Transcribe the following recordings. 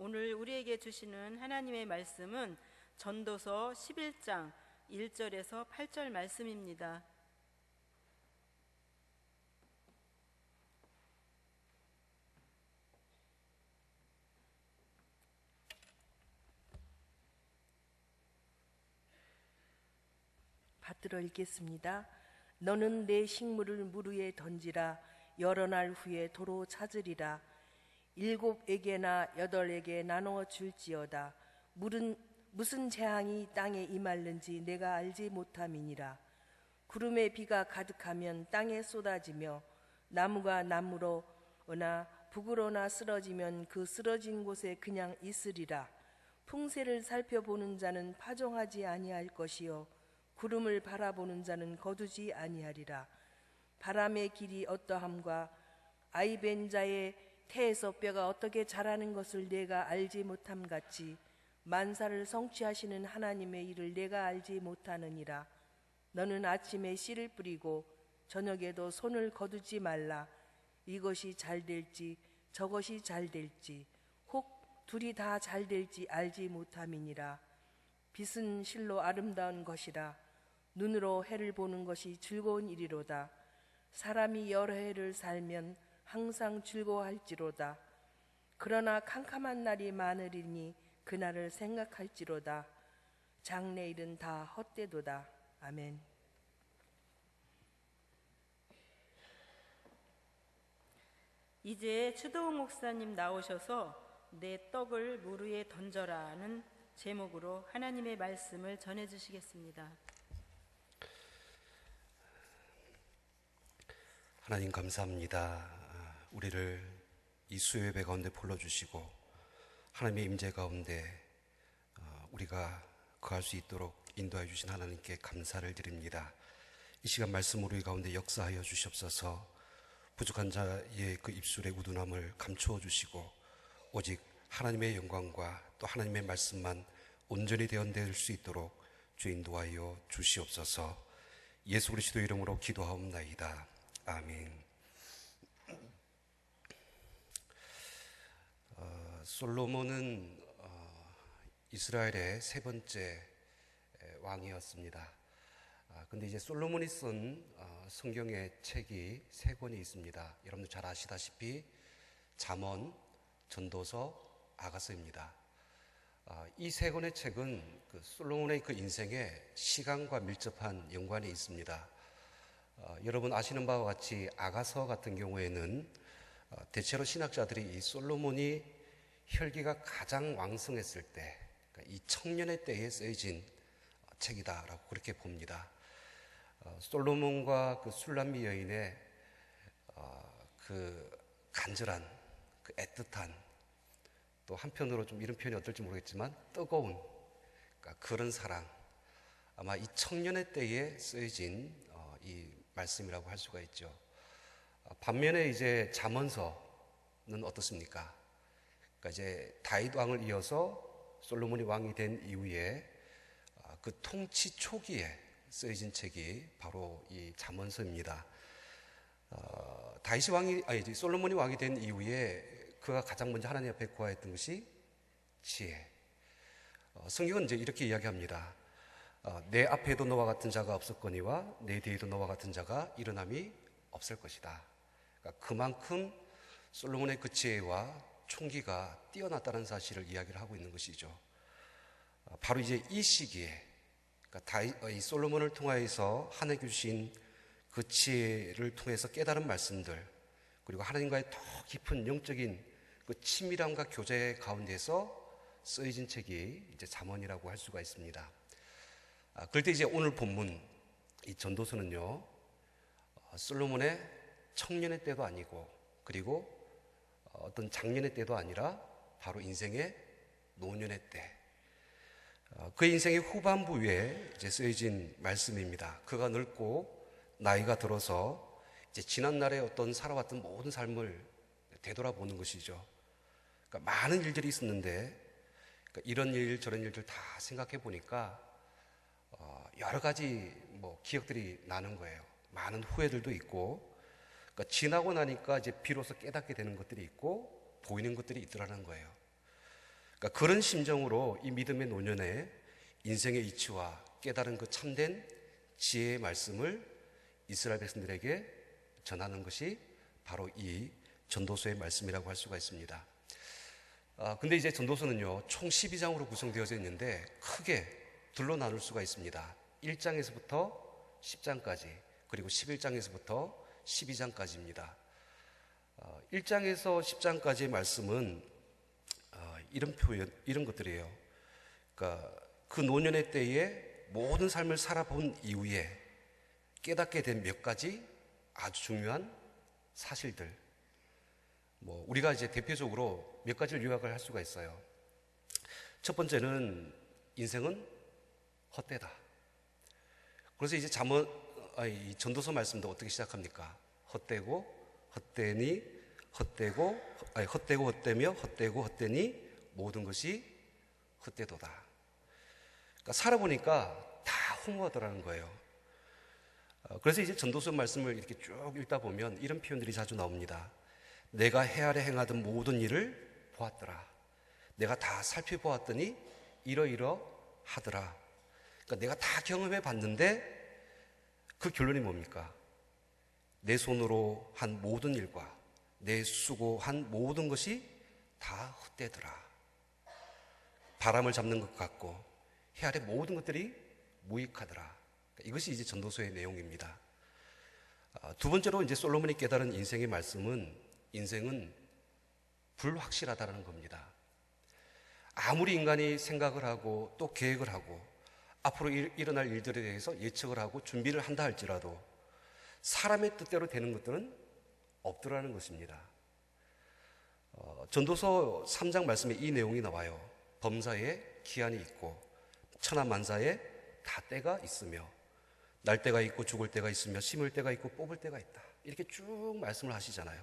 오늘 우리에게 주시는 하나님의 말씀은 전도서 11장 1절에서 8절 말씀입니다. 받들어 읽겠습니다. 너는 내 식물을 물 위에 던지라. 여러 날 후에 도로 찾으리라. 7에게나 8에게 나누어 줄지어다. 물은 무슨 재앙이 땅에 임할는지 내가 알지 못함이니라. 구름에 비가 가득하면 땅에 쏟아지며 나무가 나무로나 북으로나 쓰러지면 그 쓰러진 곳에 그냥 있으리라. 풍세를 살펴보는 자는 파종하지 아니할 것이요 구름을 바라보는 자는 거두지 아니하리라. 바람의 길이 어떠함과 아이벤 자의 태에서 뼈가 어떻게 자라는 것을 내가 알지 못함 같이 만사를 성취하시는 하나님의 일을 내가 알지 못하느니라. 너는 아침에 씨를 뿌리고 저녁에도 손을 거두지 말라. 이것이 잘 될지 저것이 잘 될지 혹 둘이 다 잘 될지 알지 못함이니라. 빛은 실로 아름다운 것이라. 눈으로 해를 보는 것이 즐거운 일이로다. 사람이 여러 해를 살면 항상 즐거워할지로다. 그러나 캄캄한 날이 많으리니 그날을 생각할지로다. 장래일은 다 헛되도다. 아멘. 이제 추도우 목사님 나오셔서 내 떡을 물 위에 던져라는 제목으로 하나님의 말씀을 전해주시겠습니다. 하나님 감사합니다. 우리를 이 수요예배 가운데 불러주시고 하나님의 임재 가운데 우리가 거할 수 있도록 인도해 주신 하나님께 감사를 드립니다. 이 시간 말씀 우리 가운데 역사하여 주시옵소서. 부족한 자의 그 입술의 우둔함을 감추어 주시고 오직 하나님의 영광과 또 하나님의 말씀만 온전히 대언될 수 있도록 주 인도하여 주시옵소서. 예수 그리스도 이름으로 기도하옵나이다. 아멘. 솔로몬은 이스라엘의 세 번째 왕이었습니다. 근데 이제 솔로몬이 쓴 성경의 책이 세 권이 있습니다. 여러분들 잘 아시다시피 잠언, 전도서, 아가서입니다. 이 세 권의 책은 그 솔로몬의 그 인생에 시간과 밀접한 연관이 있습니다. 여러분 아시는 바와 같이 아가서 같은 경우에는 대체로 신학자들이 이 솔로몬이 혈기가 가장 왕성했을 때, 그러니까 이 청년의 때에 쓰여진 책이다라고 그렇게 봅니다. 솔로몬과 그 술람미 여인의 그 간절한, 그 애틋한, 또 한편으로 좀 이런 표현이 어떨지 모르겠지만 뜨거운, 그러니까 그런 사랑, 아마 이 청년의 때에 쓰여진 이 말씀이라고 할 수가 있죠. 반면에 이제 잠언서는 어떻습니까? 그러니까 이제 다윗 왕을 이어서 솔로몬이 왕이 된 이후에 그 통치 초기에 쓰여진 책이 바로 이 잠언서입니다. 솔로몬이 왕이 된 이후에 그가 가장 먼저 하나님 앞에 구하였던 것이 지혜. 성경은 이제 이렇게 이야기합니다. 내 앞에도 너와 같은 자가 없었거니와 내 뒤에도 너와 같은 자가 일어남이 없을 것이다. 그러니까 그만큼 솔로몬의 그 지혜와 총기가 뛰어났다는 사실을 이야기를 하고 있는 것이죠. 바로 이제 이 시기에, 그러니까 이 솔로몬을 통하여서 하나님께 주신 그 지혜를 통해서 깨달은 말씀들, 그리고 하나님과의 더 깊은 영적인 그 친밀함과 교제 가운데서 쓰여진 책이 이제 잠언이라고 할 수가 있습니다. 그럴 때 이제 오늘 본문 이 전도서는요, 솔로몬의 청년의 때도 아니고, 그리고 어떤 장년의 때도 아니라 바로 인생의 노년의 때, 그 인생의 후반부에 이제 쓰여진 말씀입니다. 그가 늙고 나이가 들어서 이제 지난날에 어떤 살아왔던 모든 삶을 되돌아보는 것이죠. 그러니까 많은 일들이 있었는데, 그러니까 이런 일 저런 일들 다 생각해 보니까 여러 가지 기억들이 나는 거예요. 많은 후회들도 있고, 그러니까 지나고 나니까 이제 비로소 깨닫게 되는 것들이 있고 보이는 것들이 있더라는 거예요. 그러니까 그런 심정으로 이 믿음의 노년에 인생의 이치와 깨달은 그 참된 지혜의 말씀을 이스라엘 백성들에게 전하는 것이 바로 이 전도서의 말씀이라고 할 수가 있습니다. 근데 이제 전도서는요, 총 12장으로 구성되어져 있는데 크게 둘로 나눌 수가 있습니다. 1장에서부터 10장까지, 그리고 11장에서부터 12장까지입니다. 1장에서 10장까지의 말씀은 이런 표현, 이런 것들이에요. 그러니까 그 노년의 때에 모든 삶을 살아본 이후에 깨닫게 된 몇 가지 아주 중요한 사실들. 우리가 이제 대표적으로 몇 가지를 요약을 할 수가 있어요. 첫 번째는 인생은 헛되다. 그래서 이제 이 전도서 말씀도 어떻게 시작합니까? 헛되고 헛되니 헛되고 헛되며 헛되고 헛되니 모든 것이 헛되도다. 그러니까 살아보니까 다 허무하더라는 거예요. 그래서 이제 전도서 말씀을 이렇게 쭉 읽다 보면 이런 표현들이 자주 나옵니다. 내가 헤아려 행하던 모든 일을 보았더라. 내가 다 살펴보았더니 이러이러하더라. 그러니까 내가 다 경험해 봤는데 그 결론이 뭡니까? 내 손으로 한 모든 일과 내 수고한 모든 것이 다 헛되더라. 바람을 잡는 것 같고 헤아려 모든 것들이 무익하더라. 그러니까 이것이 이제 전도서의 내용입니다. 두 번째로 이제 솔로몬이 깨달은 인생의 말씀은 인생은 불확실하다는 겁니다. 아무리 인간이 생각을 하고 또 계획을 하고 앞으로 일어날 일들에 대해서 예측을 하고 준비를 한다 할지라도 사람의 뜻대로 되는 것들은 없더라는 것입니다. 전도서 3장 말씀에 이 내용이 나와요. 범사에 기한이 있고 천하만사에 다 때가 있으며 날 때가 있고 죽을 때가 있으며 심을 때가 있고 뽑을 때가 있다. 이렇게 쭉 말씀을 하시잖아요.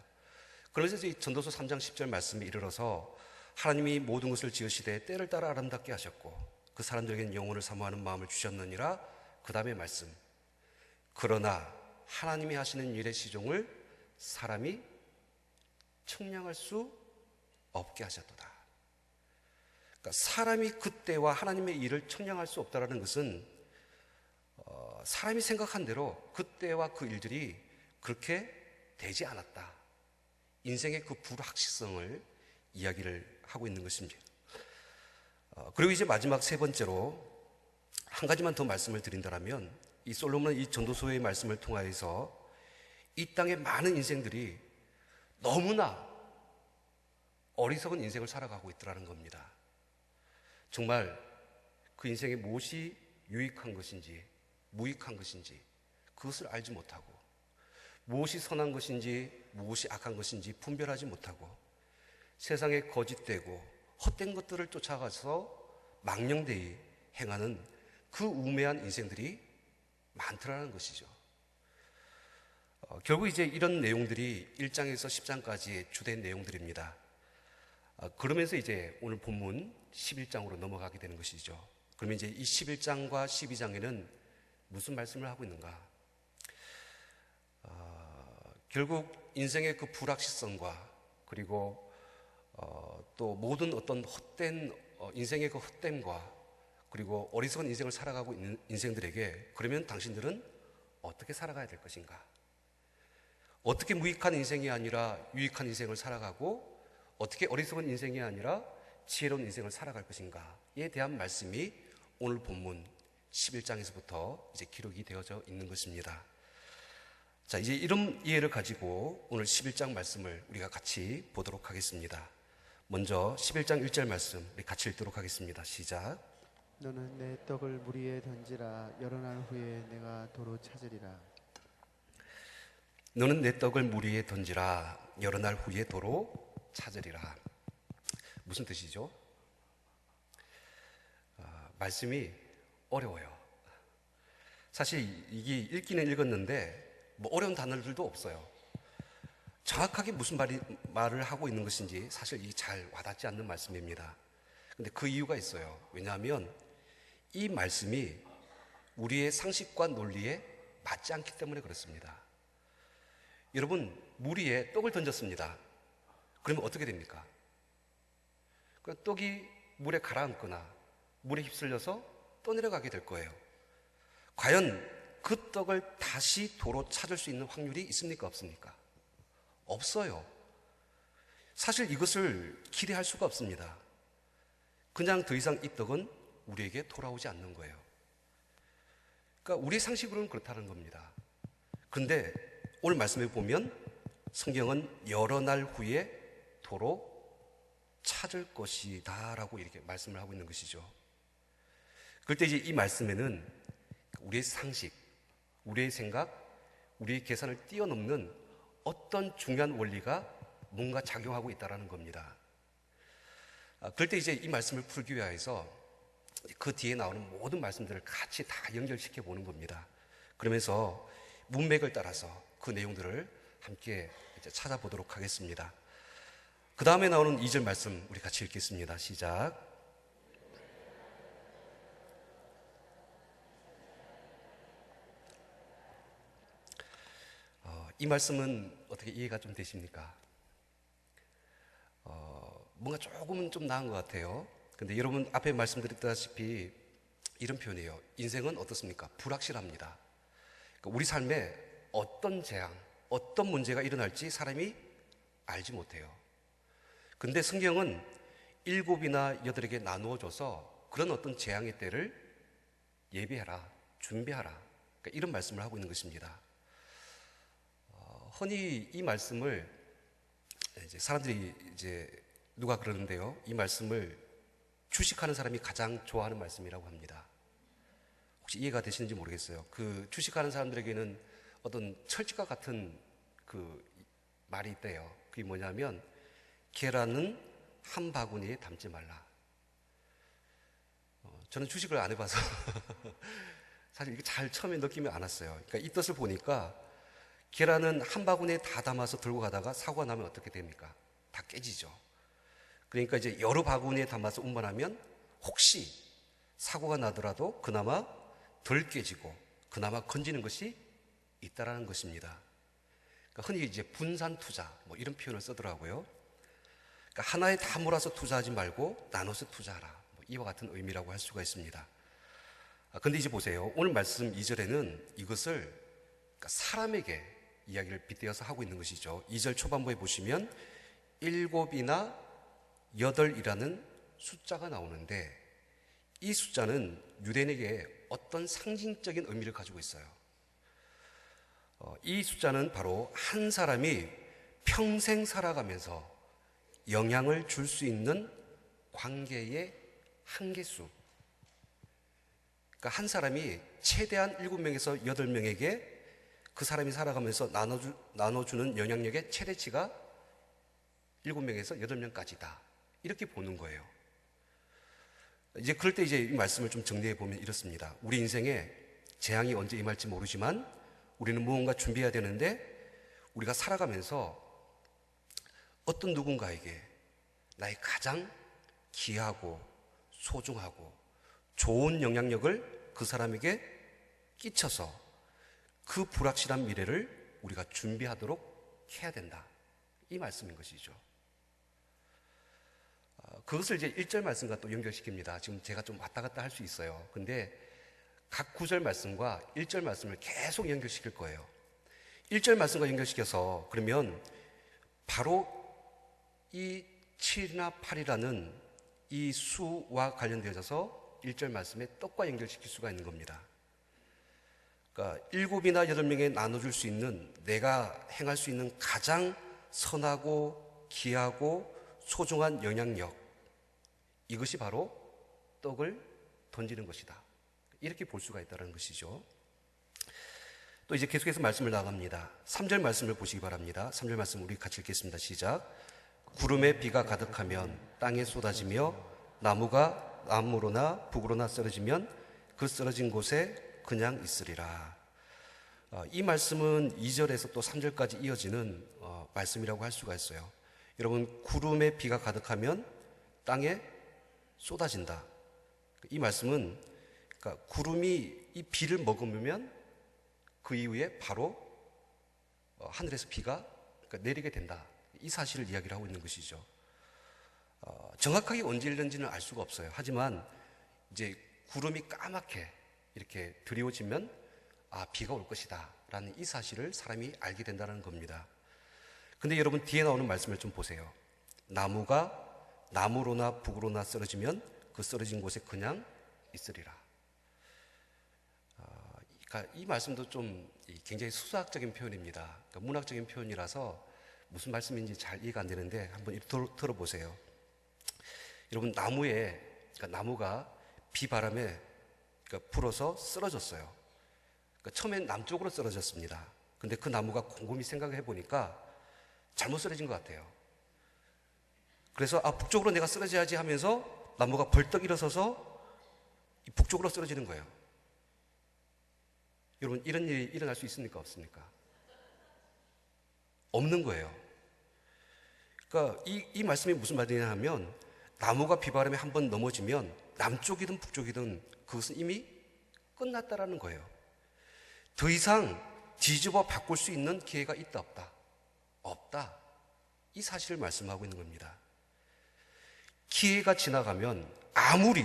그러면서 이 전도서 3장 10절 말씀에 이르러서 하나님이 모든 것을 지으시되 때를 따라 아름답게 하셨고 그 사람들에게는 영혼을 사모하는 마음을 주셨느니라. 그 다음에 말씀, 그러나 하나님이 하시는 일의 시종을 사람이 측량할 수 없게 하셨도다. 그러니까 사람이 그때와 하나님의 일을 측량할 수 없다는 것은 사람이 생각한 대로 그때와 그 일들이 그렇게 되지 않았다. 인생의 그 불확실성을 이야기를 하고 있는 것입니다. 그리고 이제 마지막 세 번째로 한 가지만 더 말씀을 드린다면 이 솔로몬은 이 전도서의 말씀을 통하여서 이 땅의 많은 인생들이 너무나 어리석은 인생을 살아가고 있더라는 겁니다. 정말 그 인생에 무엇이 유익한 것인지 무익한 것인지 그것을 알지 못하고 무엇이 선한 것인지 무엇이 악한 것인지 분별하지 못하고 세상에 거짓되고 헛된 것들을 쫓아가서 망령되이 행하는 그 우매한 인생들이 많더라는 것이죠. 결국 이제 이런 내용들이 1장에서 10장까지의 주된 내용들입니다. 그러면서 이제 오늘 본문 11장으로 넘어가게 되는 것이죠. 그러면 이제 이 11장과 12장에는 무슨 말씀을 하고 있는가? 결국 인생의 그 불확실성과 그리고 또 모든 어떤 헛된 인생의 그 헛됨과 그리고 어리석은 인생을 살아가고 있는 인생들에게 그러면 당신들은 어떻게 살아가야 될 것인가? 어떻게 무익한 인생이 아니라 유익한 인생을 살아가고 어떻게 어리석은 인생이 아니라 지혜로운 인생을 살아갈 것인가에 대한 말씀이 오늘 본문 11장에서부터 이제 기록이 되어져 있는 것입니다. 자, 이제 이런 이해를 가지고 오늘 11장 말씀을 우리가 같이 보도록 하겠습니다. 먼저 11장 1절 말씀 우리 같이 읽도록 하겠습니다. 시작. 너는 내 떡을 물 위에 던지라. 여러 날 후에 내가 도로 찾으리라. 너는 내 떡을 물 위에 던지라. 여러 날 후에 도로 찾으리라. 무슨 뜻이죠? 말씀이 어려워요. 사실 이게 읽기는 읽었는데 뭐 어려운 단어들도 없어요. 정확하게 무슨 말을 하고 있는 것인지 사실 이게 잘 와닿지 않는 말씀입니다. 근데 그 이유가 있어요. 왜냐하면 이 말씀이 우리의 상식과 논리에 맞지 않기 때문에 그렇습니다. 여러분, 물 위에 떡을 던졌습니다. 그러면 어떻게 됩니까? 그 떡이 물에 가라앉거나 물에 휩쓸려서 떠내려가게 될 거예요. 과연 그 떡을 다시 도로 찾을 수 있는 확률이 있습니까? 없습니까? 없어요. 사실 이것을 기대할 수가 없습니다. 그냥 더 이상 이 떡은 우리에게 돌아오지 않는 거예요. 그러니까 우리의 상식으로는 그렇다는 겁니다. 그런데 오늘 말씀해 보면 성경은 여러 날 후에 도로 찾을 것이다 라고 이렇게 말씀을 하고 있는 것이죠. 그럴 때 이제 이 말씀에는 우리의 상식, 우리의 생각, 우리의 계산을 뛰어넘는 어떤 중요한 원리가 뭔가 작용하고 있다는 겁니다. 그럴 때 이제 이 말씀을 풀기 위해서 그 뒤에 나오는 모든 말씀들을 같이 다 연결시켜 보는 겁니다. 그러면서 문맥을 따라서 그 내용들을 함께 이제 찾아보도록 하겠습니다. 그 다음에 나오는 2절 말씀 우리 같이 읽겠습니다. 시작. 이 말씀은 어떻게 이해가 좀 되십니까? 뭔가 조금은 좀 나은 것 같아요. 근데 여러분 앞에 말씀드렸다시피 이런 표현이에요. 인생은 어떻습니까? 불확실합니다. 그러니까 우리 삶에 어떤 재앙, 어떤 문제가 일어날지 사람이 알지 못해요. 근데 성경은 7이나 8에게 나누어줘서 그런 어떤 재앙의 때를 예비하라, 준비하라. 그러니까 이런 말씀을 하고 있는 것입니다. 흔히 이 말씀을 이제 사람들이 이제 누가 그러는데요. 이 말씀을 주식하는 사람이 가장 좋아하는 말씀이라고 합니다. 혹시 이해가 되시는지 모르겠어요. 그 주식하는 사람들에게는 어떤 철칙과 같은 그 말이 있대요. 그게 뭐냐면 계란은 한 바구니에 담지 말라. 저는 주식을 안 해봐서 사실 이게 잘 처음에 느낌이 안 왔어요. 그러니까 이 뜻을 보니까 계란은 한 바구니에 다 담아서 들고 가다가 사고가 나면 어떻게 됩니까? 다 깨지죠. 그러니까 이제 여러 바구니에 담아서 운반하면 혹시 사고가 나더라도 그나마 덜 깨지고 그나마 건지는 것이 있다라는 것입니다. 그러니까 흔히 이제 분산 투자 뭐 이런 표현을 쓰더라고요. 그러니까 하나에 다 몰아서 투자하지 말고 나눠서 투자하라. 뭐 이와 같은 의미라고 할 수가 있습니다. 근데 이제 보세요. 오늘 말씀 2절에는 이것을 그러니까 사람에게 이야기를 빗대어서 하고 있는 것이죠. 2절 초반부에 보시면 7이나 8이라는 숫자가 나오는데 이 숫자는 유대인에게 어떤 상징적인 의미를 가지고 있어요. 이 숫자는 바로 한 사람이 평생 살아가면서 영향을 줄 수 있는 관계의 한계수. 그러니까 한 사람이 최대한 7명에서 8명에게 그 사람이 살아가면서 나눠주는 영향력의 최대치가 7명에서 8명까지다. 이렇게 보는 거예요. 이제 그럴 때 이제 이 말씀을 좀 정리해 보면 이렇습니다. 우리 인생에 재앙이 언제 임할지 모르지만 우리는 무언가 준비해야 되는데 우리가 살아가면서 어떤 누군가에게 나의 가장 귀하고 소중하고 좋은 영향력을 그 사람에게 끼쳐서 그 불확실한 미래를 우리가 준비하도록 해야 된다. 이 말씀인 것이죠. 그것을 이제 1절 말씀과 또 연결시킵니다. 지금 제가 좀 왔다 갔다 할 수 있어요. 근데 각 9절 말씀과 1절 말씀을 계속 연결시킬 거예요. 1절 말씀과 연결시켜서 그러면 바로 이 7이나 8이라는 이 수와 관련되어져서 1절 말씀에 떡과 연결시킬 수가 있는 겁니다. 그러니까 7이나 8명에 나눠줄 수 있는 내가 행할 수 있는 가장 선하고 귀하고 소중한 영향력, 이것이 바로 떡을 던지는 것이다. 이렇게 볼 수가 있다는 것이죠. 또 이제 계속해서 말씀을 나갑니다. 3절 말씀을 보시기 바랍니다. 3절 말씀 우리 같이 읽겠습니다. 시작. 구름에 비가 가득하면 땅에 쏟아지며 나무가 남으로나 북으로나 쓰러지면 그 쓰러진 곳에 그냥 있으리라. 이 말씀은 2절에서 또 3절까지 이어지는 말씀이라고 할 수가 있어요. 여러분, 구름에 비가 가득하면 땅에 쏟아진다. 이 말씀은 그러니까 구름이 이 비를 머금으면 그 이후에 바로 하늘에서 비가 그러니까 내리게 된다. 이 사실을 이야기를 하고 있는 것이죠. 정확하게 언제 일는지는 알 수가 없어요. 하지만 이제 구름이 까맣게 이렇게 드리워지면 비가 올 것이다 라는 이 사실을 사람이 알게 된다는 겁니다. 근데 여러분 뒤에 나오는 말씀을 좀 보세요. 나무가 남으로나 북으로나 쓰러지면 그 쓰러진 곳에 그냥 있으리라. 그러니까 이 말씀도 좀 굉장히 수학적인 표현입니다. 그러니까 문학적인 표현이라서 무슨 말씀인지 잘 이해가 안 되는데 한번 들어보세요. 여러분 나무가 비바람에 불어서 쓰러졌어요. 그러니까 처음엔 남쪽으로 쓰러졌습니다. 근데 그 나무가 곰곰이 생각해 보니까 잘못 쓰러진 것 같아요. 그래서 북쪽으로 내가 쓰러져야지 하면서 나무가 벌떡 일어서서 북쪽으로 쓰러지는 거예요. 여러분 이런 일이 일어날 수 있습니까? 없습니까? 없는 거예요. 그러니까 이 말씀이 무슨 말이냐 하면 나무가 비바람에 한번 넘어지면 남쪽이든 북쪽이든 그것은 이미 끝났다라는 거예요. 더 이상 뒤집어 바꿀 수 있는 기회가 있다 없다? 없다. 이 사실을 말씀하고 있는 겁니다. 기회가 지나가면 아무리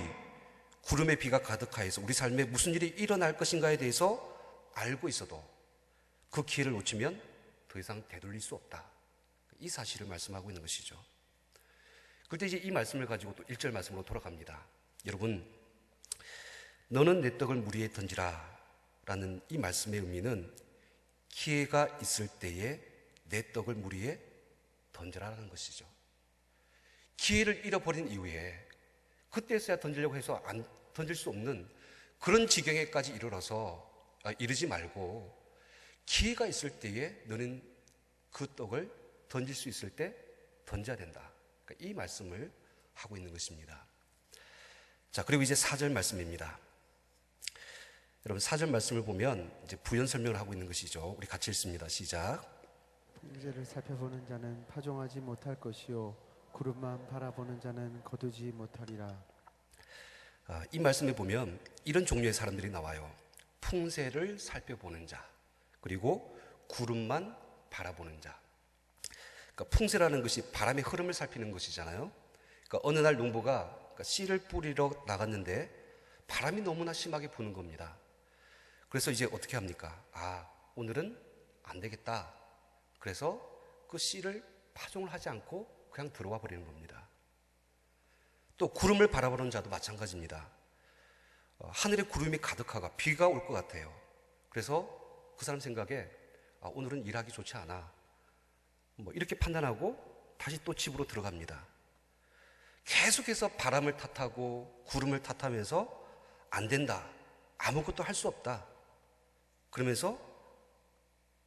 구름에 비가 가득하여서 우리 삶에 무슨 일이 일어날 것인가에 대해서 알고 있어도 그 기회를 놓치면 더 이상 되돌릴 수 없다. 이 사실을 말씀하고 있는 것이죠. 그때 이제 이 말씀을 가지고 또 1절 말씀으로 돌아갑니다. 여러분, 너는 내 떡을 물 위에 던지라 라는 이 말씀의 의미는 기회가 있을 때에 내 떡을 물 위에 던져라라는 것이죠. 기회를 잃어버린 이후에 그때서야 던지려고 해서 안 던질 수 없는 그런 지경에까지 이르지 말고 기회가 있을 때에 너는 그 떡을 던질 수 있을 때 던져야 된다. 그러니까 이 말씀을 하고 있는 것입니다. 자, 그리고 이제 4절 말씀입니다. 여러분 4절 말씀을 보면 이제 부연 설명을 하고 있는 것이죠. 우리 같이 읽습니다. 시작. 풍제를 살펴보는 자는 파종하지 못할 것이요 구름만 바라보는 자는 거두지 못하리라. 이 말씀에 보면 이런 종류의 사람들이 나와요. 풍세를 살펴보는 자, 그리고 구름만 바라보는 자. 그러니까 풍세라는 것이 바람의 흐름을 살피는 것이잖아요. 그러니까 어느 날 농부가 씨를 뿌리러 나갔는데 바람이 너무나 심하게 부는 겁니다. 그래서 이제 어떻게 합니까? 오늘은 안 되겠다. 그래서 그 씨를 파종을 하지 않고 그냥 들어와 버리는 겁니다. 또 구름을 바라보는 자도 마찬가지입니다. 하늘에 구름이 가득하고 비가 올 것 같아요. 그래서 그 사람 생각에 오늘은 일하기 좋지 않아. 이렇게 판단하고 다시 또 집으로 들어갑니다. 계속해서 바람을 탓하고 구름을 탓하면서 안 된다. 아무것도 할 수 없다. 그러면서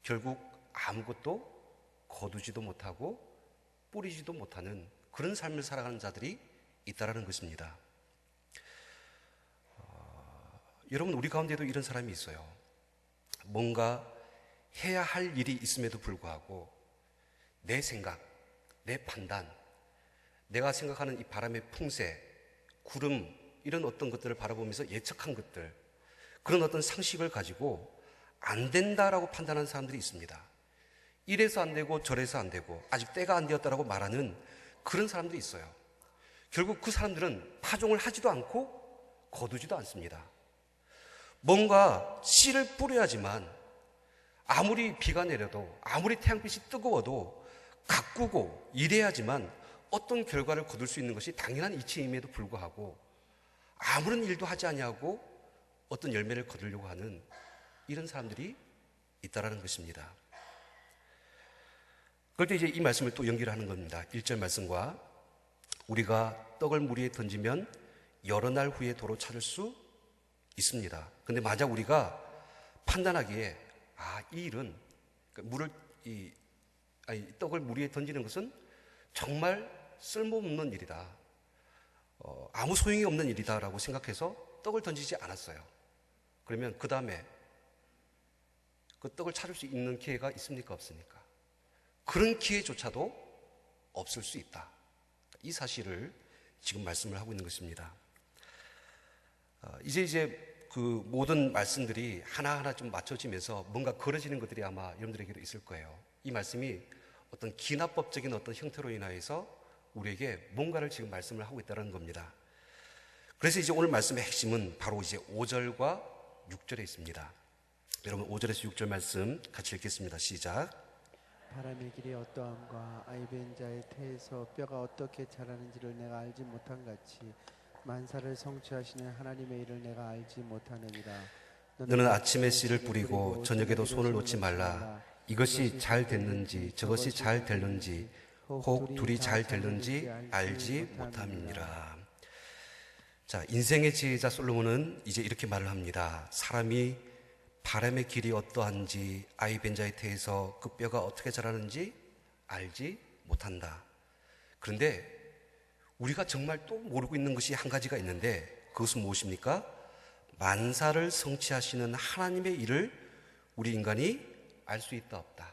결국 아무것도 거두지도 못하고 뿌리지도 못하는 그런 삶을 살아가는 자들이 있다라는 것입니다. 여러분 우리 가운데도 이런 사람이 있어요. 뭔가 해야 할 일이 있음에도 불구하고 내 생각, 내 판단, 내가 생각하는 이 바람의 풍세, 구름 이런 어떤 것들을 바라보면서 예측한 것들, 그런 어떤 상식을 가지고 안 된다라고 판단하는 사람들이 있습니다. 이래서 안 되고 저래서 안 되고 아직 때가 안 되었다라고 말하는 그런 사람들이 있어요. 결국 그 사람들은 파종을 하지도 않고 거두지도 않습니다. 뭔가 씨를 뿌려야지만 아무리 비가 내려도 아무리 태양빛이 뜨거워도 가꾸고 일해야지만 어떤 결과를 거둘 수 있는 것이 당연한 이치임에도 불구하고 아무런 일도 하지 아니하고 어떤 열매를 거두려고 하는 이런 사람들이 있다라는 것입니다. 그럴 때 이제 이 말씀을 또 연결하는 겁니다. 1절 말씀과 우리가 떡을 물 위에 던지면 여러 날 후에 도로 찾을 수 있습니다. 근데 만약 우리가 판단하기에 이 일은 떡을 물 위에 던지는 것은 정말 쓸모없는 일이다. 아무 소용이 없는 일이다라고 생각해서 떡을 던지지 않았어요. 그러면 그 다음에 그 떡을 찾을 수 있는 기회가 있습니까? 없습니까? 그런 기회조차도 없을 수 있다. 이 사실을 지금 말씀을 하고 있는 것입니다. 이제 그 모든 말씀들이 하나하나 좀 맞춰지면서 뭔가 걸어지는 것들이 아마 여러분들에게도 있을 거예요. 이 말씀이 어떤 기납법적인 어떤 형태로 인하여서 우리에게 뭔가를 지금 말씀을 하고 있다는 겁니다. 그래서 이제 오늘 말씀의 핵심은 바로 이제 5절과 6절에 있습니다. 여러분 5절에서 6절 말씀 같이 읽겠습니다. 시작. 바람의 길이 어떠함과 아이벤 자의 태에서 뼈가 어떻게 자라는지를 내가 알지 못한 같이 만사를 성취하시는 하나님의 일을 내가 알지 못하느니라. 너는 아침에 씨를 뿌리고 저녁에도 손을 놓지 말라. 이것이 잘 됐는지 저것이 잘 될는지 혹 둘이 잘 될는지 알지 못함이니라. 자, 인생의 지혜자 솔로몬은 이제 이렇게 말을 합니다. 사람이 바람의 길이 어떠한지 아이벤 자의 태에서 그 뼈가 어떻게 자라는지 알지 못한다. 그런데 우리가 정말 또 모르고 있는 것이 한 가지가 있는데 그것은 무엇입니까? 만사를 성취하시는 하나님의 일을 우리 인간이 알 수 있다 없다?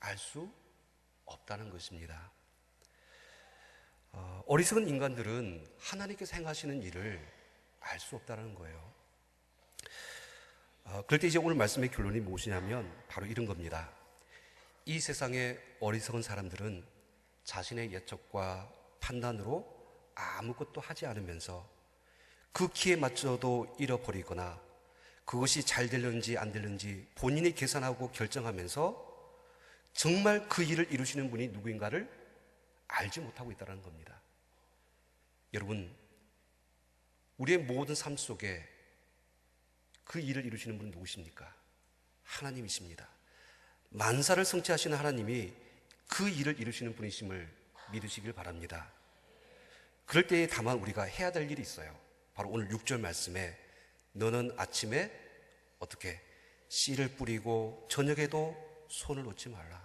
알 수 없다는 것입니다. 어리석은 인간들은 하나님께서 행하시는 일을 알 수 없다는 거예요. 그럴 때 이제 오늘 말씀의 결론이 무엇이냐면 바로 이런 겁니다. 이 세상의 어리석은 사람들은 자신의 예측과 판단으로 아무것도 하지 않으면서 그 키에 맞춰도 잃어버리거나 그것이 잘 되는지 안 되는지 본인이 계산하고 결정하면서 정말 그 일을 이루시는 분이 누구인가를 알지 못하고 있다는 겁니다. 여러분, 우리의 모든 삶 속에 그 일을 이루시는 분은 누구십니까? 하나님이십니다. 만사를 성취하시는 하나님이 그 일을 이루시는 분이심을 믿으시길 바랍니다. 그럴 때에 다만 우리가 해야 될 일이 있어요. 바로 오늘 6절 말씀에 너는 아침에 어떻게 씨를 뿌리고 저녁에도 손을 놓지 말라.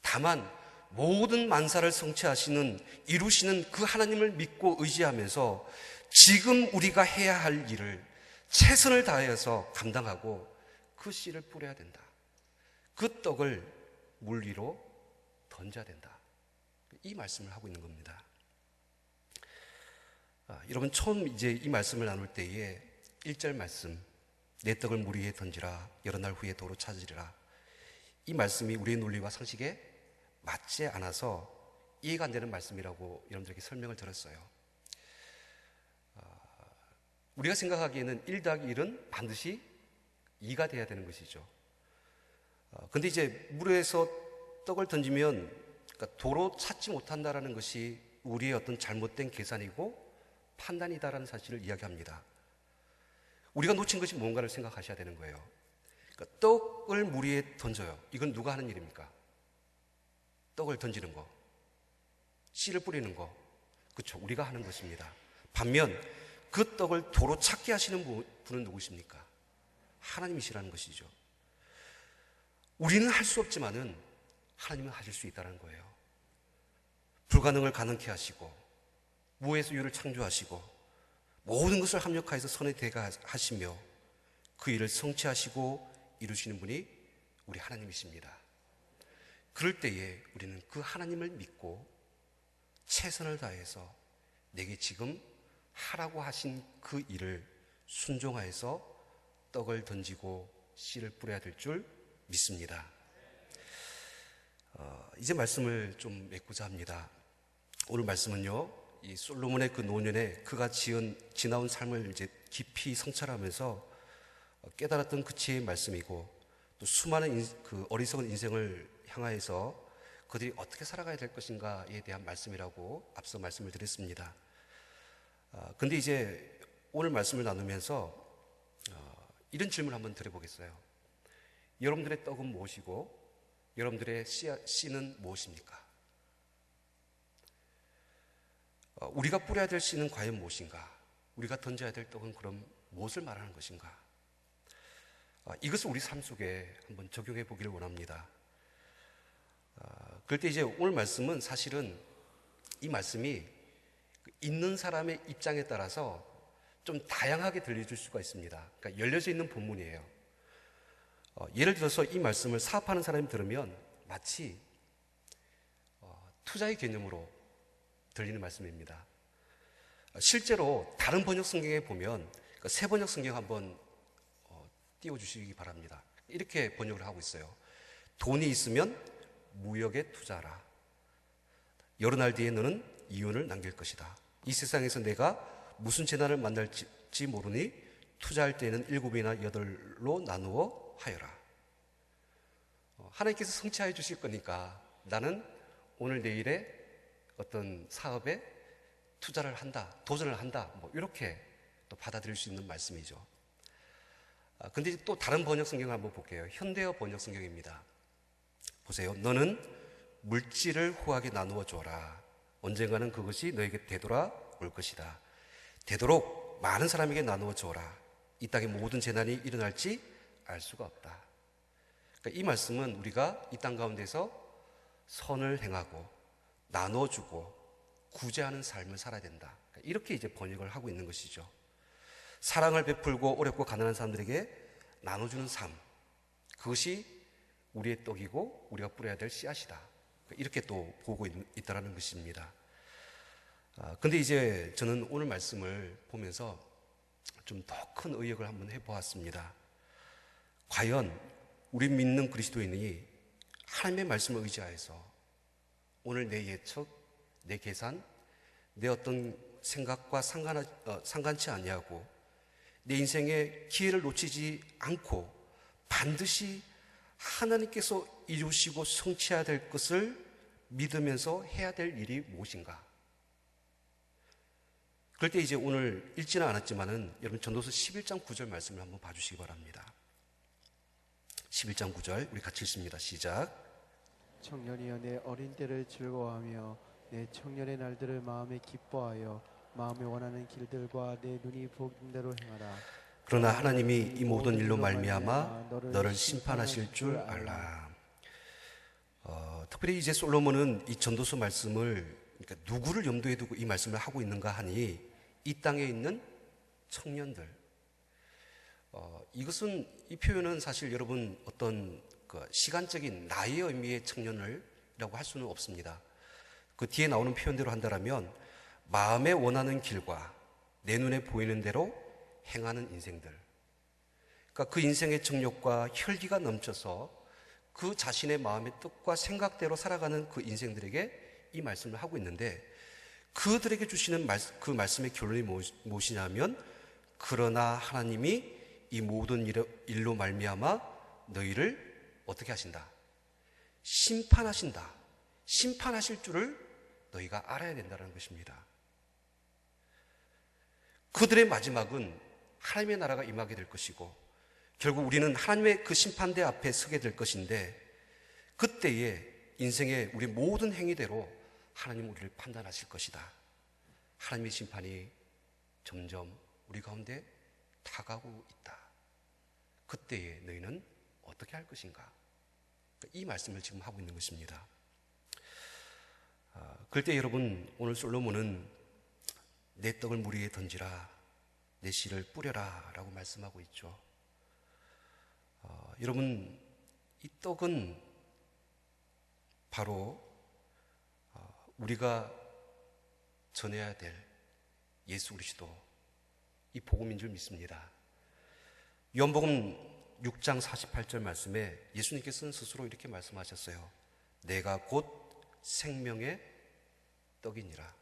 다만 모든 만사를 성취하시는 이루시는 그 하나님을 믿고 의지하면서 지금 우리가 해야 할 일을 최선을 다해서 감당하고 그 씨를 뿌려야 된다. 그 떡을 물 위로 던져야 된다. 이 말씀을 하고 있는 겁니다. 여러분 처음 이제 이 말씀을 나눌 때에 1절 말씀 내 떡을 물 위에 던지라 여러 날 후에 도로 찾으리라. 이 말씀이 우리의 논리와 상식에 맞지 않아서 이해가 안 되는 말씀이라고 여러분들에게 설명을 드렸어요. 우리가 생각하기에는 1 더하기 1은 반드시 2가 돼야 되는 것이죠. 근데 이제 물에서 떡을 던지면 그러니까 도로 찾지 못한다라는 것이 우리의 어떤 잘못된 계산이고 판단이다라는 사실을 이야기합니다. 우리가 놓친 것이 무언가를 생각하셔야 되는 거예요. 그러니까 떡을 물 위에 던져요. 이건 누가 하는 일입니까? 떡을 던지는 거, 씨를 뿌리는 거, 그렇죠? 우리가 하는 것입니다. 반면 그 떡을 도로 찾게 하시는 분은 누구십니까? 하나님이시라는 것이죠. 우리는 할 수 없지만은 하나님은 하실 수 있다는 거예요. 불가능을 가능케 하시고 무에서 유를 창조하시고 모든 것을 합력하여서 선에 대가 하시며 그 일을 성취하시고 이루시는 분이 우리 하나님이십니다. 그럴 때에 우리는 그 하나님을 믿고 최선을 다해서 내게 지금 하라고 하신 그 일을 순종하여서 떡을 던지고 씨를 뿌려야 될 줄 믿습니다. 이제 말씀을 좀 맺고자 합니다. 오늘 말씀은요, 이 솔로몬의 그 노년에 그가 지나온 삶을 이제 깊이 성찰하면서 깨달았던 그 지혜의 말씀이고 또 수많은 그 어리석은 인생을 향하여서 그들이 어떻게 살아가야 될 것인가에 대한 말씀이라고 앞서 말씀을 드렸습니다. 근데 이제 오늘 말씀을 나누면서 이런 질문을 한번 드려보겠어요. 여러분들의 떡은 무엇이고 여러분들의 씨는 무엇입니까? 우리가 뿌려야 될 씨는 과연 무엇인가? 우리가 던져야 될 떡은 그럼 무엇을 말하는 것인가? 이것을 우리 삶 속에 한번 적용해 보기를 원합니다. 그럴 때 이제 오늘 말씀은 사실은 이 말씀이 있는 사람의 입장에 따라서 좀 다양하게 들려줄 수가 있습니다. 그러니까 열려져 있는 본문이에요. 예를 들어서 이 말씀을 사업하는 사람이 들으면 마치 투자의 개념으로 들리는 말씀입니다. 실제로 다른 번역 성경에 보면 새 번역 성경 한번 띄워주시기 바랍니다. 이렇게 번역을 하고 있어요. 돈이 있으면 무역에 투자하라. 여러 날 뒤에 너는 이윤을 남길 것이다. 이 세상에서 내가 무슨 재난을 만날지 모르니 투자할 때에는 7이나 8로 나누어 하여라. 하나님께서 성취하여 주실 거니까 나는 오늘 내일에 어떤 사업에 투자를 한다, 도전을 한다, 뭐 이렇게 또 받아들일 수 있는 말씀이죠. 근데 또 다른 번역 성경을 한번 볼게요. 현대어 번역 성경입니다. 보세요. 너는 물질을 후하게 나누어 줘라. 언젠가는 그것이 너에게 되돌아올 것이다. 되도록 많은 사람에게 나누어 줘라. 이 땅에 모든 재난이 일어날지 알 수가 없다. 그러니까 이 말씀은 우리가 이 땅 가운데서 선을 행하고 나눠주고 구제하는 삶을 살아야 된다. 그러니까 이렇게 이제 번역을 하고 있는 것이죠. 사랑을 베풀고 어렵고 가난한 사람들에게 나눠주는 삶, 그것이 우리의 떡이고 우리가 뿌려야 될 씨앗이다. 이렇게 또 보고 있다는 것입니다. 근데 이제 저는 오늘 말씀을 보면서 좀 더 큰 의역을 한번 해보았습니다. 과연 우리 믿는 그리스도인이 하나님의 말씀을 의지하여서 오늘 내 예측, 내 계산, 내 어떤 생각과 상관치 아니하고 내 인생의 기회를 놓치지 않고 반드시 하나님께서 이루시고 성취해야 될 것을 믿으면서 해야 될 일이 무엇인가? 그럴 때 이제 오늘 읽지는 않았지만은 여러분 전도서 11장 9절 말씀을 한번 봐주시기 바랍니다. 11장 9절 우리 같이 읽습니다. 시작. 청년이여 내 어린 때를 즐거워하며 내 청년의 날들을 마음에 기뻐하여 마음에 원하는 길들과 내 눈이 보는 대로 행하라. 그러나 하나님이 이 모든 일로 말미암아 너를 심판하실 줄 알라. 특별히 이제 솔로몬은 이 전도서 말씀을 그러니까 누구를 염두에 두고 이 말씀을 하고 있는가 하니 이 땅에 있는 청년들. 이것은 이 표현은 사실 여러분 어떤 그 시간적인 나이의 의미의 청년을이라고 할 수는 없습니다. 그 뒤에 나오는 표현대로 한다면 마음에 원하는 길과 내 눈에 보이는 대로 행하는 인생들. 그러니까 그 인생의 정욕과 혈기가 넘쳐서 그 자신의 마음의 뜻과 생각대로 살아가는 그 인생들에게 이 말씀을 하고 있는데 그들에게 주시는 그 말씀의 결론이 무엇이냐면 그러나 하나님이 이 모든 일로 말미암아 너희를 어떻게 하신다? 심판하신다. 심판하실 줄을 너희가 알아야 된다는 것입니다. 그들의 마지막은 하나님의 나라가 임하게 될 것이고 결국 우리는 하나님의 그 심판대 앞에 서게 될 것인데 그때에 인생의 우리 모든 행위대로 하나님 우리를 판단하실 것이다. 하나님의 심판이 점점 우리 가운데 다가오고 있다. 그때에 너희는 어떻게 할 것인가? 이 말씀을 지금 하고 있는 것입니다. 그럴 때 여러분 오늘 솔로몬은 내 떡을 물 위에 던지라 내 씨를 뿌려라 라고 말씀하고 있죠. 여러분 이 떡은 바로 우리가 전해야 될 예수 그리스도 이 복음인 줄 믿습니다. 요한복음 6장 48절 말씀에 예수님께서는 스스로 이렇게 말씀하셨어요. 내가 곧 생명의 떡이니라.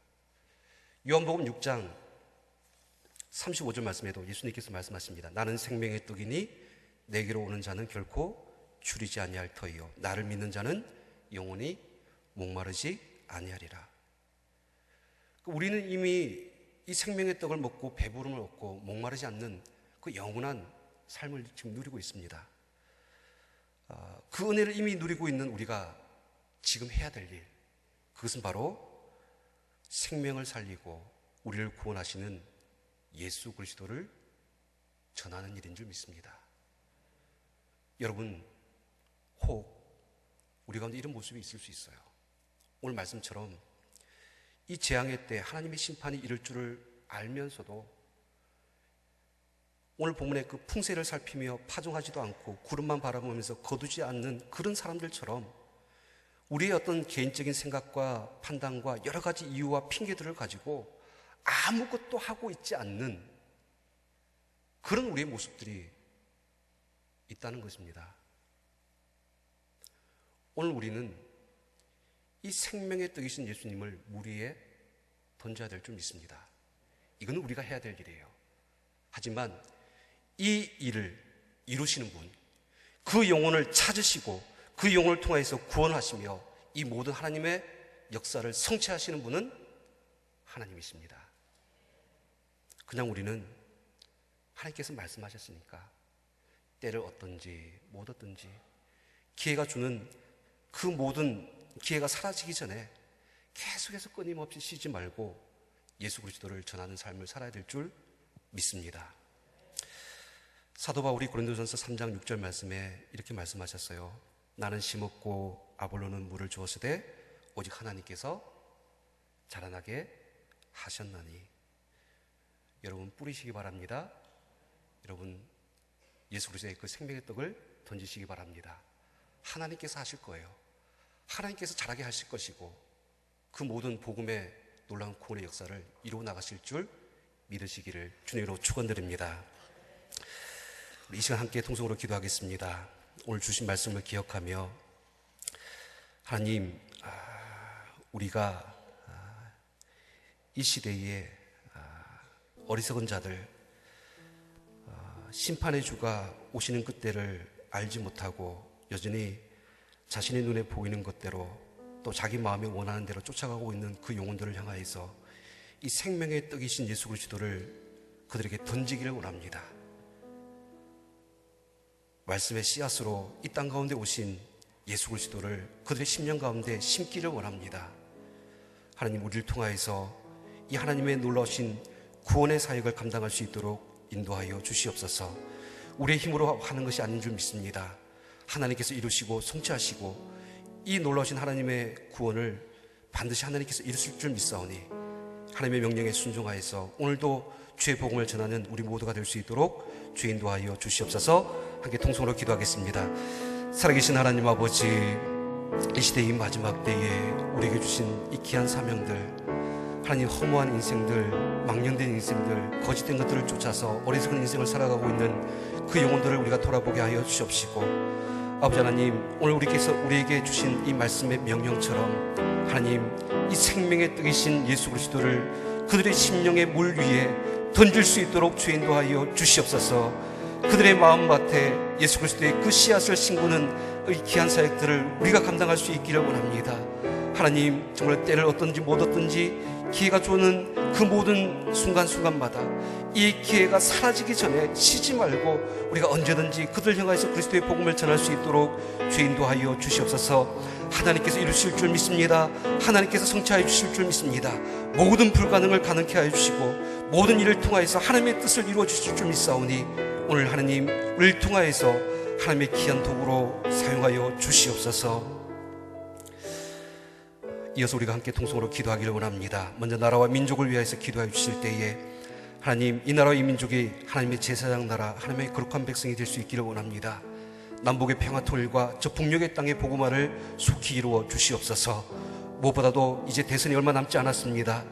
요한복음 6장 35절 말씀에도 예수님께서 말씀하십니다. 나는 생명의 떡이니 내게로 오는 자는 결코 줄이지 아니할 터이요 나를 믿는 자는 영원히 목마르지 아니하리라. 우리는 이미 이 생명의 떡을 먹고 배부름을 얻고 목마르지 않는 그 영원한 삶을 지금 누리고 있습니다. 그 은혜를 이미 누리고 있는 우리가 지금 해야 될 일, 그것은 바로 생명을 살리고 우리를 구원하시는 예수 그리스도를 전하는 일인 줄 믿습니다. 여러분, 혹 우리 가운데 이런 모습이 있을 수 있어요. 오늘 말씀처럼 이 재앙의 때 하나님의 심판이 이를 줄을 알면서도 오늘 본문의 그 풍세를 살피며 파종하지도 않고 구름만 바라보면서 거두지 않는 그런 사람들처럼 우리의 어떤 개인적인 생각과 판단과 여러 가지 이유와 핑계들을 가지고 아무것도 하고 있지 않는 그런 우리의 모습들이 있다는 것입니다. 오늘 우리는 이 생명의 떡이신 예수님을 물 위에 던져야 될 줄 믿습니다. 이건 우리가 해야 될 일이에요. 하지만 이 일을 이루시는 분, 그 영혼을 찾으시고 그 영혼을 통해서 구원하시며 이 모든 하나님의 역사를 성취하시는 분은 하나님이십니다. 그냥 우리는 하나님께서 말씀하셨으니까 때를 얻든지 못 얻든지 기회가 주는 그 모든 기회가 사라지기 전에 계속해서 끊임없이 쉬지 말고 예수 그리스도를 전하는 삶을 살아야 될 줄 믿습니다. 사도 바울이 고린도전서 3장 6절 말씀에 이렇게 말씀하셨어요. 나는 심었고 아볼로는 물을 주었으되 오직 하나님께서 자라나게 하셨나니. 여러분 뿌리시기 바랍니다. 여러분 예수 그리스도의 그 생명의 떡을 던지시기 바랍니다. 하나님께서 하실 거예요. 하나님께서 자라게 하실 것이고 그 모든 복음의 놀라운 구원의 역사를 이루어 나가실 줄 믿으시기를 주님으로 축원드립니다. 이 시간 함께 통성으로 기도하겠습니다. 오늘 주신 말씀을 기억하며 하나님, 우리가 이 시대에 어리석은 자들, 심판의 주가 오시는 그때를 알지 못하고 여전히 자신의 눈에 보이는 것대로 또 자기 마음에 원하는 대로 쫓아가고 있는 그 영혼들을 향하여서 이 생명의 떡이신 예수 그리스도를 그들에게 던지기를 원합니다. 말씀의 씨앗으로 이 땅 가운데 오신 예수 그리스도를 그들의 심령 가운데 심기를 원합니다. 하나님, 우리를 통하여서 이 하나님의 놀라우신 구원의 사역을 감당할 수 있도록 인도하여 주시옵소서. 우리의 힘으로 하는 것이 아닌 줄 믿습니다. 하나님께서 이루시고 성취하시고 이 놀라우신 하나님의 구원을 반드시 하나님께서 이루실 줄 믿사오니 하나님의 명령에 순종하여서 오늘도 주의 복음을 전하는 우리 모두가 될 수 있도록 주의 인도하여 주시옵소서. 함께 통성으로 기도하겠습니다. 살아계신 하나님 아버지, 이 시대의 마지막 때에 우리에게 주신 이 귀한 사명들, 하나님 허무한 인생들, 망령된 인생들, 거짓된 것들을 쫓아서 어리석은 인생을 살아가고 있는 그 영혼들을 우리가 돌아보게 하여 주시옵시고, 아버지 하나님, 오늘 우리에게 주신 이 말씀의 명령처럼 하나님, 이 생명의 떡이신 예수 그리스도를 그들의 심령의 물 위에 던질 수 있도록 주의 인도하여 주시옵소서. 그들의 마음밭에 예수 그리스도의 그 씨앗을 심고는 이 귀한 사역들을 우리가 감당할 수 있기를 원합니다. 하나님, 정말 때를 얻든지 못 얻든지 기회가 주는 그 모든 순간순간마다 이 기회가 사라지기 전에 쉬지 말고 우리가 언제든지 그들 향해서 그리스도의 복음을 전할 수 있도록 주의 인도하여 주시옵소서. 하나님께서 이루실 줄 믿습니다. 하나님께서 성취하여 주실 줄 믿습니다. 모든 불가능을 가능케 하여 주시고 모든 일을 통하여서 하나님의 뜻을 이루어 주실 줄 믿사오니 오늘 하나님, 우리를 통하여서 하나님의 귀한 도구로 사용하여 주시옵소서. 이어서 우리가 함께 통성으로 기도하기를 원합니다. 먼저 나라와 민족을 위하여서 기도해 주실 때에 하나님, 이 나라와 이 민족이 하나님의 제사장 나라, 하나님의 거룩한 백성이 될 수 있기를 원합니다. 남북의 평화 통일과 저 북녘의 땅의 복음화를 속히 이루어 주시옵소서. 무엇보다도 이제 대선이 얼마 남지 않았습니다.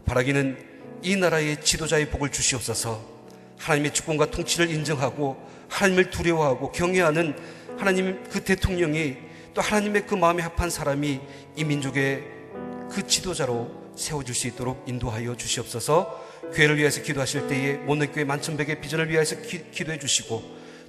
바라기는 이 나라의 지도자의 복을 주시옵소서. 하나님의 주권과 통치를 인정하고 하나님을 두려워하고 경외하는 하나님 그 대통령이 또 하나님의 그 마음에 합한 사람이 이 민족의 그 지도자로 세워질 수 있도록 인도하여 주시옵소서. 교회를 위해서 기도하실 때에 못내교회 만천백의 비전을 위해서 기도해 주시고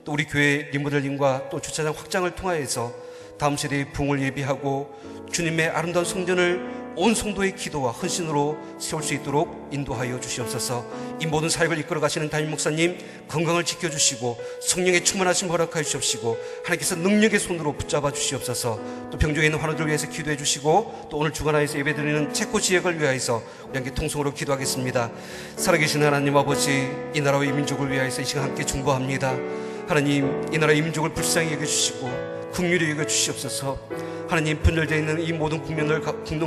또 우리 교회 리모델링과 또 주차장 확장을 통하여서 다음 세대의 부흥을 예비하고 주님의 아름다운 성전을 온 성도의 기도와 헌신으로 세울 수 있도록 인도하여 주시옵소서. 이 모든 사역을 이끌어 가시는 담임 목사님 건강을 지켜주시고 성령의 충만하심 허락하여 주시옵시고 하나님께서 능력의 손으로 붙잡아 주시옵소서. 또 병중에 있는 환우들을 위해서 기도해 주시고 또 오늘 주간하여서 예배드리는 체코 지역을 위하여서 우리 함께 통성으로 기도하겠습니다. 살아계신 하나님 아버지, 이 나라와 이 민족을 위하여서 이 시간 함께 중보합니다. 하나님, 이 나라 이 민족을 불쌍히 여겨주시고 긍휼히 여겨주시옵소서. 하나님, 분열되어 있는 이 모든 국민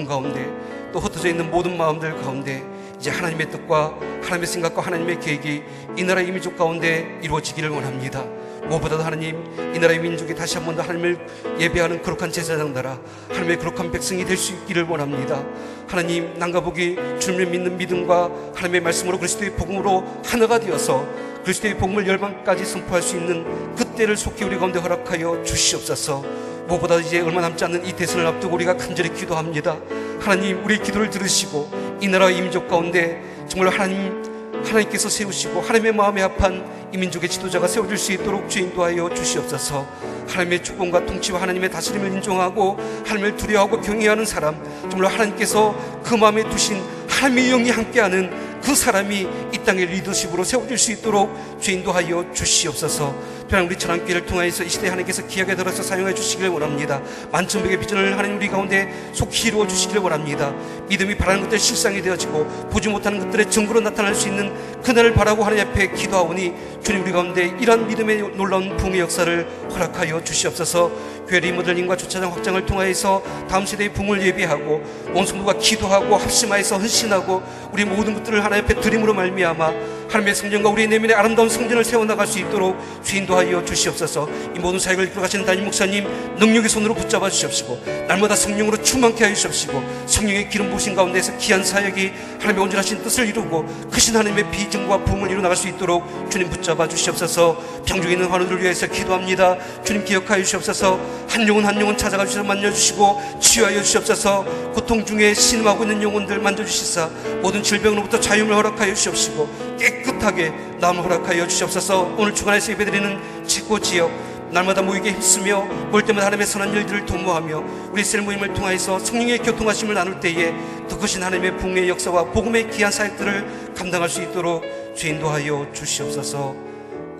가운데 또 흩어져 있는 모든 마음들 가운데 이제 하나님의 뜻과 하나님의 생각과 하나님의 계획이 이 나라 이 민족 가운데 이루어지기를 원합니다. 무엇보다도 하나님, 이 나라의 민족이 다시 한 번 더 하나님을 예배하는 거룩한 제사장 나라, 하나님의 거룩한 백성이 될 수 있기를 원합니다. 하나님, 남과 북이 주님을 믿는 믿음과 하나님의 말씀으로 그리스도의 복음으로 하나가 되어서 그리스도의 복음을 열방까지 선포할 수 있는 그 때를 속히 우리 가운데 허락하여 주시옵소서. 무엇보다 이제 얼마 남지 않는 이 대선을 앞두고 우리가 간절히 기도합니다. 하나님, 우리의 기도를 들으시고 이 나라 이 민족 가운데 정말 하나님께서 세우시고 하나님의 마음에 합한 이 민족의 지도자가 세워질 수 있도록 주 인도하여 주시옵소서. 하나님의 축복과 통치와 하나님의 다스림을 인정하고 하나님을 두려워하고 경외하는 사람, 정말 하나님께서 그 마음에 두신 하나님의 영이 함께하는 그 사람이 이 땅의 리더십으로 세워질 수 있도록 주 인도하여 주시옵소서. 또한 우리 천안교회를 통하여서 이 시대에 하나님께서 귀하게 들어서 사용해 주시기를 원합니다. 만천백의 비전을 하나님 우리 가운데 속히 이루어 주시기를 원합니다. 믿음이 바라는 것들이 실상이 되어지고 보지 못하는 것들의 증거로 나타날 수 있는 그날을 바라고 하나님 앞에 기도하오니 주님, 우리 가운데 이러한 믿음의 놀라운 부흥의 역사를 허락하여 주시옵소서. 교회 리모델링과 주차장 확장을 통하여서 다음 세대의 부흥을 예비하고 온 성도가 기도하고 합심하여서 헌신하고 우리 모든 것들을 하나님 앞에 드림으로 말미암아 하나님의 성전과 우리의 내면의 아름다운 성전을 세워나갈 수 있도록 주 인도하여 주시옵소서. 이 모든 사역을 이끌어 가시는 담임 목사님 능력의 손으로 붙잡아 주시옵시고 날마다 성령으로 충만케 하여 주시옵시고 성령의 기름 부으신 가운데서 귀한 사역이 하나님의 온전하신 뜻을 이루고 크신 하나님의 비전과 부흥을 이루어 나갈 수 있도록 주님 붙잡아 주시옵소서. 병중에 있는 환우들을 위해서 기도합니다. 주님 기억하여 주시옵소서. 한 영혼 찾아가 주셔서 만져주시고 치유하여 주시옵소서. 고통 중에 신음하고 있는 영혼들 만져주시사 모든 질병으로부터 자유를 허락하여 주시옵시고 깨끗하게 나음을 허락하여 주시옵소서. 오늘 주간에서 예배드리는 체코 지역 날마다 모이게 힘쓰며 모일 때마다 하나님의 선한 일들을 도모하며 우리 셀 모임을 통하여서 성령의 교통하심을 나눌 때에 더 크신 하나님의 부흥의 역사와 복음의 귀한 사역들을 감당할 수 있도록 주 인도하여 주시옵소서.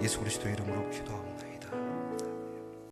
예수 그리스도의 이름으로 기도합니다.